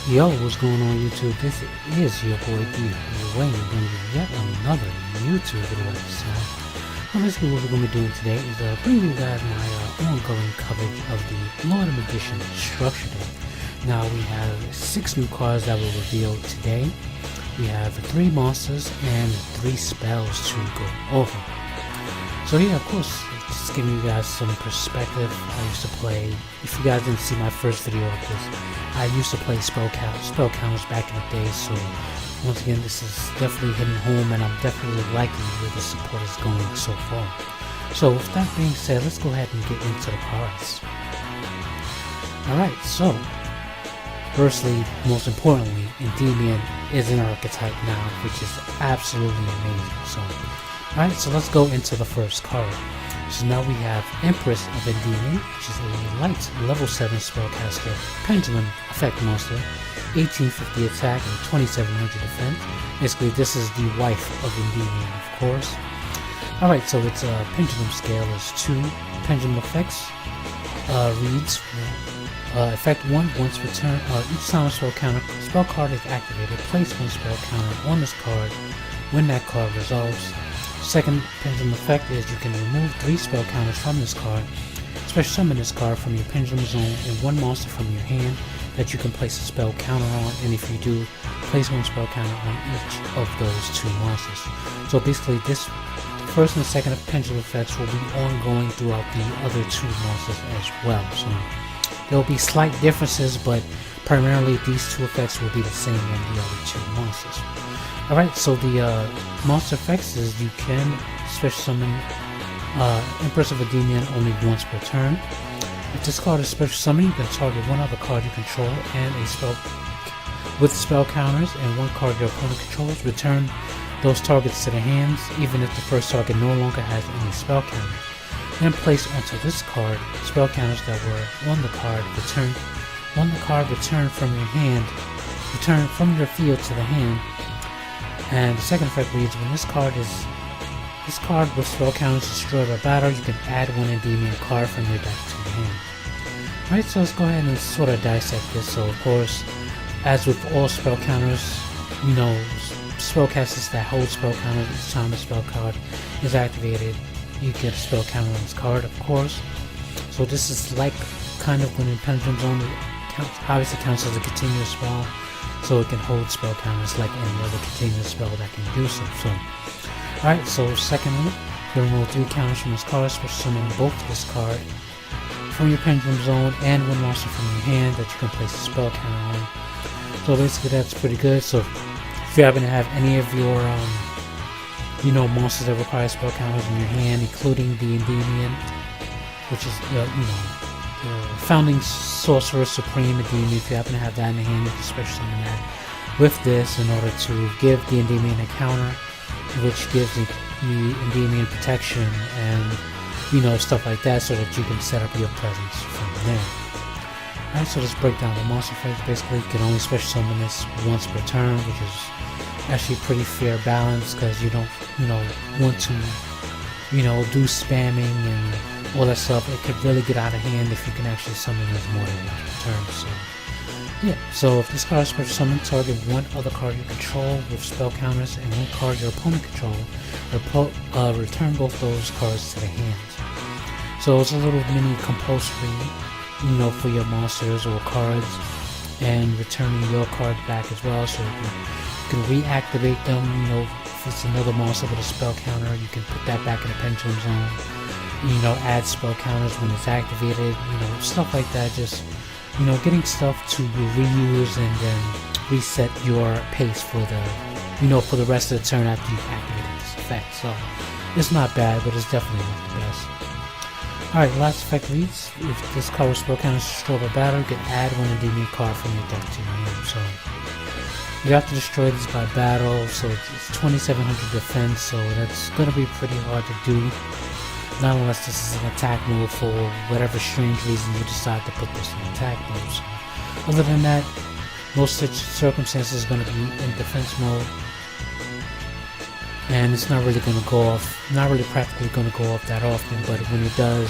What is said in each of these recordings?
Yo, what's going on YouTube? This is your boy D Wayne bringing you yet another YouTube video episode. Well, basically what we're going to be doing today is bringing you guys my ongoing coverage of the Lord of Magician Structure Deck. Now we have 6 new cards that will reveal today. We have 3 monsters and 3 spells to go over. So yeah, of course, just giving you guys some perspective. I used to play, if you guys didn't see my first video of this, I used to play spell counters back in the day, so once again this is definitely hitting home and I'm definitely liking where the support is going so far. So with that being said, let's go ahead and get into the cards. Alright, so firstly, most importantly, Endymion is an archetype now, which is absolutely amazing. So alright, so let's go into the first card. So now we have Empress of Endymion, which is a light level 7 spellcaster, pendulum effect monster, 1850 attack and 2700 defense. Basically this is the wife of Endymion, of course. Alright, so its pendulum scale is 2. Pendulum effects reads effect 1, once return each time a spell card is activated, place 1 spell counter on this card when that card resolves. Second pendulum effect is you can remove 3 spell counters from this card, special summon this card from your pendulum zone and 1 monster from your hand that you can place a spell counter on, and if you do, place 1 spell counter on each of those 2 monsters. So basically this first and second pendulum effects will be ongoing throughout the other 2 monsters as well. So there will be slight differences, but primarily these 2 effects will be the same in the other 2 monsters. Alright, so the monster effects is you can special summon Empress of Endymion only once per turn. If this card is special summoned, you can target 1 other card you control and a spell with spell counters and 1 card your opponent controls. Return those targets to their hands, even if the first target no longer has any spell counters. Then place onto this card spell counters that were on the card. Return from your hand, return from your field to the hand. And the second effect reads, when this card with spell counters destroyed by battle, you can add 1 Endymion card from your deck to your hand. Alright, so let's go ahead and sort of dissect this. So of course, as with all spell counters, you know, spellcasters that hold spell counters each time a spell card is activated, you get a spell counter on this card, of course. So this is like kind of when in Pendulum Zone, obviously counts as a continuous spell, so it can hold spell counters like any other continuous spell that can do so. Alright, so secondly, you remove 3 counters from this card, special summon both this card from your Pendulum Zone and 1 monster from your hand that you can place a spell counter on. So basically that's pretty good. So if you happen to have any of your monsters that require spell counters in your hand, including the Endymion, which is Founding Sorcerer Supreme Endymion, if you happen to have that in the hand, you can special summon that with this in order to give the Endymion a counter, which gives the Endymion protection and stuff like that, so that you can set up your presence from there. Alright, so let's break down the monster effects. Basically, you can only special summon this once per turn, which is actually pretty fair balance, because you don't want to do spamming and all that stuff. It could really get out of hand if you can actually summon this more than once per turn. So yeah, so if this card is special summoned, target 1 other card you control with spell counters and 1 card your opponent controls. Return both those cards to the hands. So it's a little mini compulsory, for your monsters or cards, and returning your card back as well, so you can reactivate them. If it's another monster with a spell counter, you can put that back in the Pendulum Zone. Add spell counters when it's activated, stuff like that. Just getting stuff to reuse and then reset your pace for the rest of the turn after you've activated this effect. So it's not bad, but it's definitely not the best. Alright, last effect reads, if this card with spell counters is destroyed by battle, you can add 1 Endymion card from your deck to your hand. So you have to destroy this by battle, so it's 2700 defense, so that's going to be pretty hard to do. Not unless this is an attack move for whatever strange reason you decide to put this in attack mode. So other than that, most such circumstances is going to be in defense mode, and it's not really going to go off, not really practically going to go off that often, but when it does,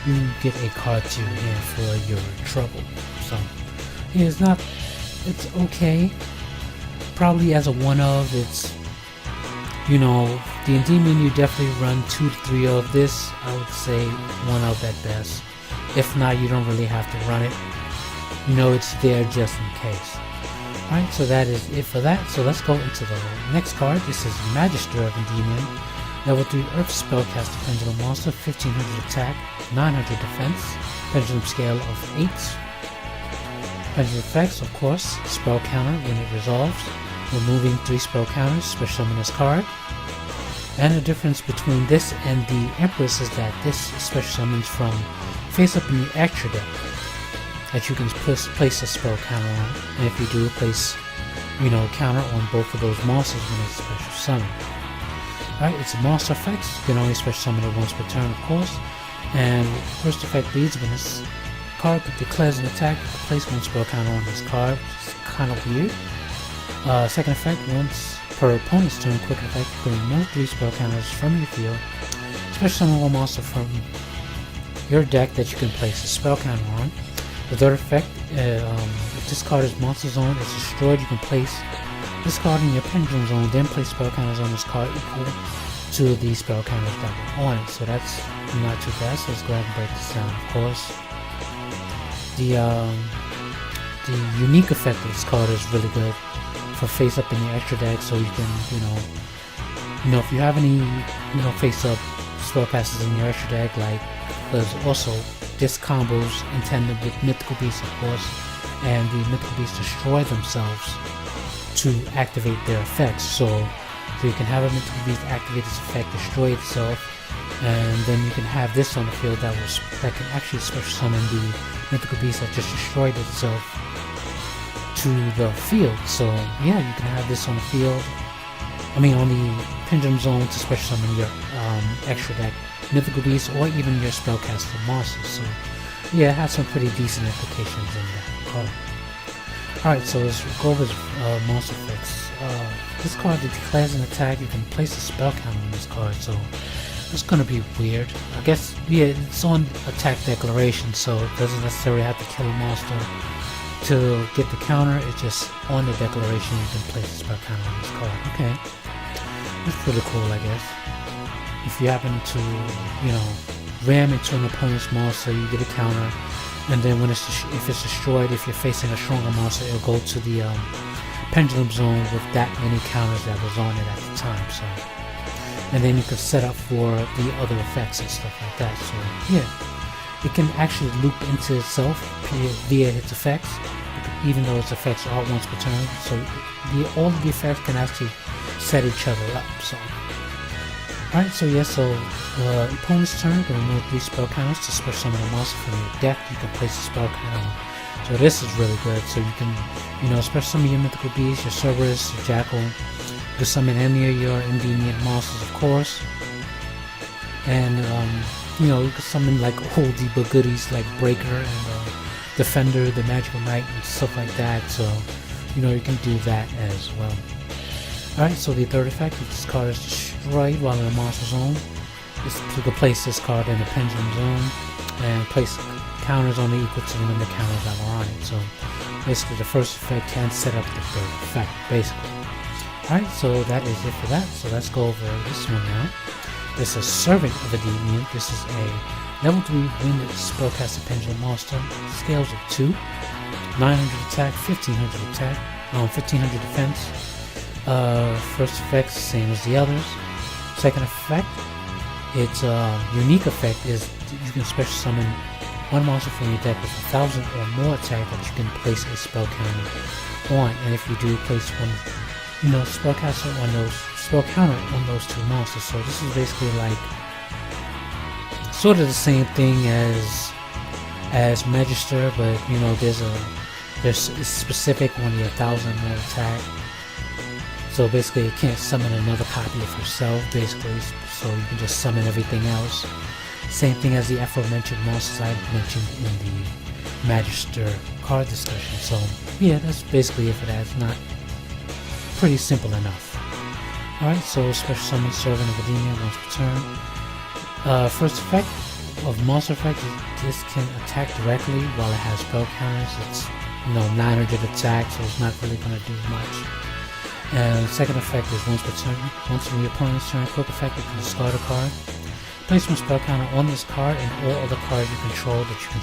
you get a card to your hand for your trouble. So yeah, it's not it's okay. Probably as a one of, it's, you know, the Endymion you definitely run 2 to 3 of. This I would say one of at best. If not, you don't really have to run it. You know, it's there just in case. Alright, so that is it for that. So let's go into the next card. This is Magister of Endymion. Level 3 Earth Spellcaster Pendulum Monster, 1500 attack, 900 defense, Pendulum scale of 8. Pendulum effects, of course, spell counter when it resolves, removing 3 spell counters, special summon this card. And the difference between this and the Empress is that this special summons from face up in the extra deck that you can place a spell counter on, and if you do, place, you know, counter on both of those monsters when it's special summon. Alright, it's a monster effect. You can only special summon it once per turn, of course. And first effect reads, when this card declares an attack, you can place 1 spell counter on this card, which is kind of weird. Second effect, once per opponent's turn, quick effect, you can remove 3 spell counters from your field. Special summon 1 monster from your deck that you can place a spell counter on. The third effect, if this card is monster zone, is destroyed, you can place this card in your pendulum zone, then place spell counters on this card equal to the spell counters that were on it. So that's not too bad. So let's go ahead and break this down. Of course, the unique effect of this card is really good for face up in your extra deck. So you can, you know, if you have any, you know, face up spellcasters in your extra deck, like there's also disc combos intended with Mythical Beasts, of course, and the Mythical Beasts destroy themselves to activate their effects. So you can have a Mythical Beast activate its effect, destroy itself, and then you can have this on the field that can actually special summon the Mythical Beast that just destroyed itself to the field. So yeah, you can have this on the field. I mean, on the Pendulum Zone to special summon your extra deck Mythical Beasts or even your spellcaster monsters. So yeah, it has some pretty decent implications in that card. Alright, so let's go over monster effects. This card that declares an attack, you can place a spell counter on this card, so it's gonna be weird. I guess, yeah, it's on attack declaration, so it doesn't necessarily have to kill a monster to get the counter. It's just on the declaration you can place a spell counter on this card. Okay, that's pretty cool, I guess. If you happen to, you know, ram into an opponent's monster, you get a counter, and then when if it's destroyed, if you're facing a stronger monster, it'll go to the pendulum zone with that many counters that was on it at the time. So, and then you can set up for the other effects and stuff like that. So yeah, it can actually loop into itself via its effects, even though its effects are once per turn. So all of the effects can actually set each other up. So. Alright, so yeah, so opponent's turn, you can remove 3 spell counters to special summon a monster from your deck. You can place a spell counter. So this is really good. So you can, you know, special summon your Mythical Beast, your Cerberus, your Jackal. You can summon any of your Endymion monsters, of course. And, you know, you can summon like oldie but goodies like Breaker and Defender, the Magical Knight, and stuff like that. So, you know, you can do that as well. Alright, so the third effect, if this card is destroyed while in a monster zone, you can place this card in the pendulum zone and place counters on the equal to the number of counters that were on it. So basically the first effect can set up the third effect, basically. Alright, so that is it for that. So let's go over this one now. This is Servant of Endymion. This is a level 3 winged spellcaster pendulum monster, scales of 2, 900 attack, 1500 attack, 1500 defense. First effect, same as the others. Second effect, its unique effect is you can special summon 1 monster from your deck with 1,000 or more attack that you can place a spell counter on. And if you do place one, you know, spell counter on those 2 monsters. So this is basically like sort of the same thing as Magister, but you know, there's a specific one, 1,000 more attack. So basically you can't summon another copy of herself, basically, so you can just summon everything else. Same thing as the aforementioned monsters I mentioned in the Magister card discussion. So yeah, that's basically it for that. It's not pretty simple enough. Alright, so special summon Servant of Endymion once per turn. First effect of monster effect is this can attack directly while it has spell counters. It's 900 attack, so it's not really going to do much. And second effect is once per turn. Once in your opponent's turn, quick effect, you can discard a card. Place one spell counter on this card and all other cards you control that you can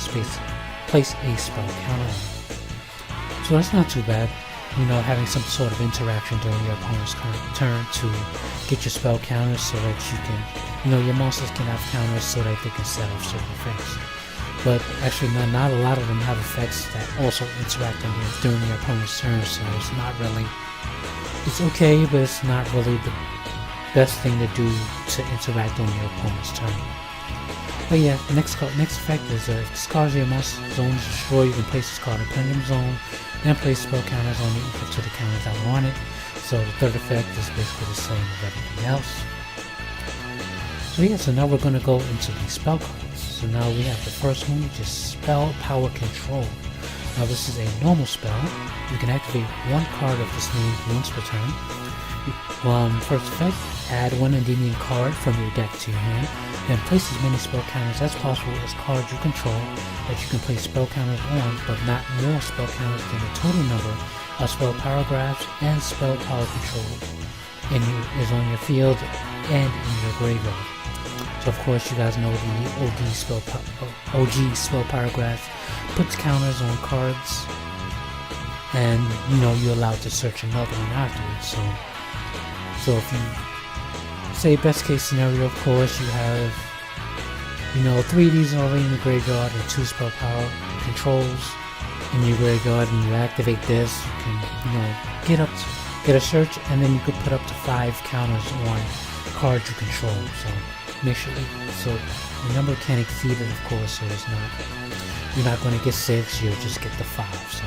place a spell counter on. So that's not too bad. Having some sort of interaction during your opponent's turn to get your spell counters so that you can, your monsters can have counters so that they can set off certain effects. But actually, not a lot of them have effects that also interact on you during your opponent's turn, so it's not really, it's okay, but it's not really the best thing to do to interact on your opponent's turn. But yeah, next effect is if this card your monster zone is destroyed, you can place this card in Pendulum Zone, then place spell counters on it equal to the counters that were on it. So the third effect is basically the same as everything else. So yeah, so now we're going to go into the spell cards. So now we have the first one, which is Spell Power Control. Now this is a normal spell. You can activate one card of this name once per turn. First effect, add one Endymion card from your deck to your hand, then place as many spell counters as possible as cards you control that you can place spell counters on, but not more spell counters than the total number of spell paragraphs and spell power control is on your field and in your graveyard. So of course you guys know the OG spell paragraphs puts counters on cards, and you're allowed to search another one afterwards. So if you say best case scenario, of course you have 3 of these already in the graveyard and 2 spell power controls in your graveyard, and you activate this, you can get a search, and then you could put up to 5 counters on cards you control. So make sure the number can't exceed it, of course, so you're not going to get 6, you'll just get the 5. So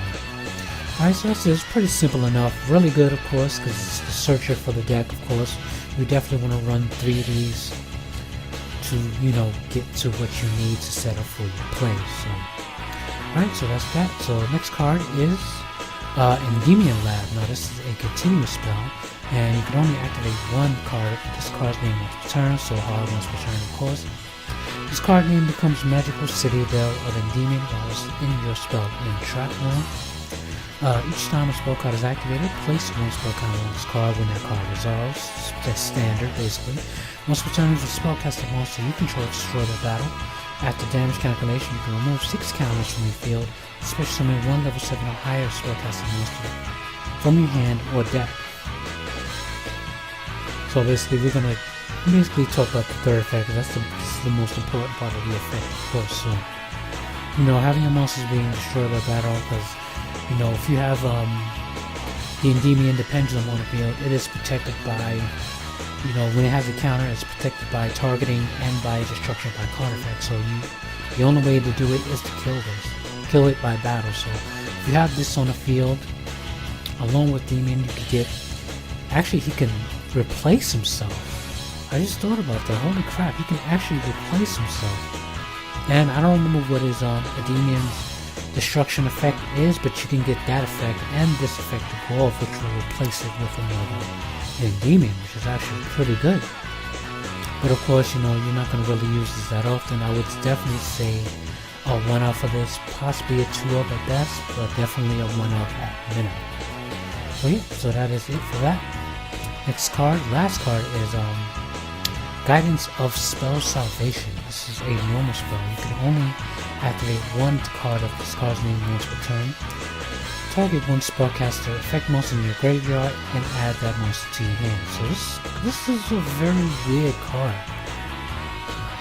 alright, so it's pretty simple enough. Really good, of course, because it's the searcher for the deck, of course. You definitely want to run 3 of these to, get to what you need to set up for your play. So, alright, so that's that. So next card is Endymion Lab. Now this is a continuous spell, and you can only activate one card. This card's name once per turn, so hard once per turn, of course. This card name becomes Magical Citadel of Endymion while it's in your spell in trap mode. Each time a spell card is activated, place one spell counter on this card when that card resolves. That's standard, basically. Once per turn, if a spellcaster monster you control destroy the battle. After damage calculation, you can remove 6 counters from your field, special summon 1 level 7 or higher spellcaster monster from your hand or deck. So basically, we're gonna talk about the third effect, because that's the most important part of the effect, of course. So, having your monsters being destroyed by battle, because if you have the Endymion, the Pendulum on the field, it is protected by, when it has a counter, it's protected by targeting and by destruction by card effect. So the only way to do it is to kill it by battle. So if you have this on the field, along with Demon, you could he can replace himself. I just thought about that. Holy crap, he can actually replace himself. And I don't remember what his Endymon's destruction effect is, but you can get that effect and this effect to go off, which will replace it with another Endymion, which is actually pretty good. But of course, you're not going to really use this that often. I would definitely say a 1-up for this, possibly a 2-up at best, but definitely a 1-up at minimum. So yeah, so that is it for that. Next card, last card is Guidance of Spell Salvation. This is a normal spell. You can only activate one card of this card's name once per turn. Target one spellcaster, affect monster in your graveyard, and add that monster to your hand. So this is a very weird card.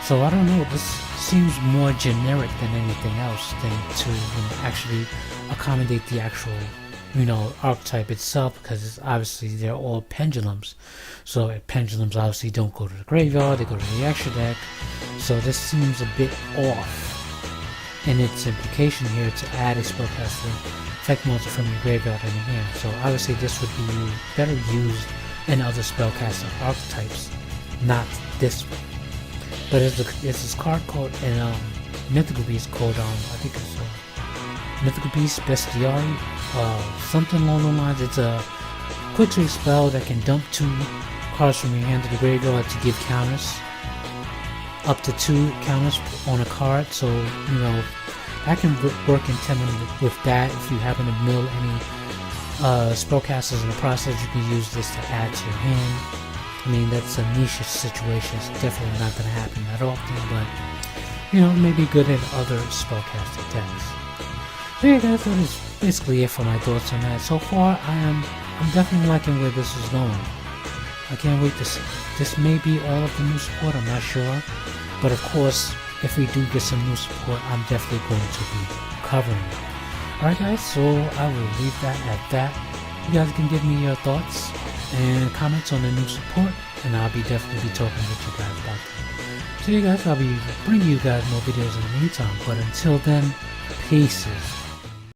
So I don't know, this seems more generic than anything else than to actually accommodate the actual archetype itself, because it's obviously they're all pendulums. So pendulums obviously don't go to the graveyard, they go to the extra deck. So this seems a bit off in its implication here to add a spellcaster effect monster from your graveyard in your hand. So obviously this would be better used in other spellcaster archetypes, not this one. But it's this card called in Mythical Beast called I think it's Mythical Beast Bestiari, something along those lines. It's a quick trade spell that can dump 2 cards from your hand to the graveyard to give counters, up to 2 counters on a card. So that can work in tandem with that. If you happen to mill any spellcasters in the process, you can use this to add to your hand. I mean, that's a niche situation. It's definitely not going to happen that often, but you know, it may be good in other spellcaster decks. So yeah, guys, that is basically it for my thoughts on that. So far, I'm definitely liking where this is going. I can't wait to see. This may be all of the new support, I'm not sure. But of course, if we do get some new support, I'm definitely going to be covering it. Alright guys, so I will leave that at that. You guys can give me your thoughts and comments on the new support, and I'll be definitely be talking with you guys about that. So you guys, I'll be bringing you guys more videos in the meantime, but until then, peace.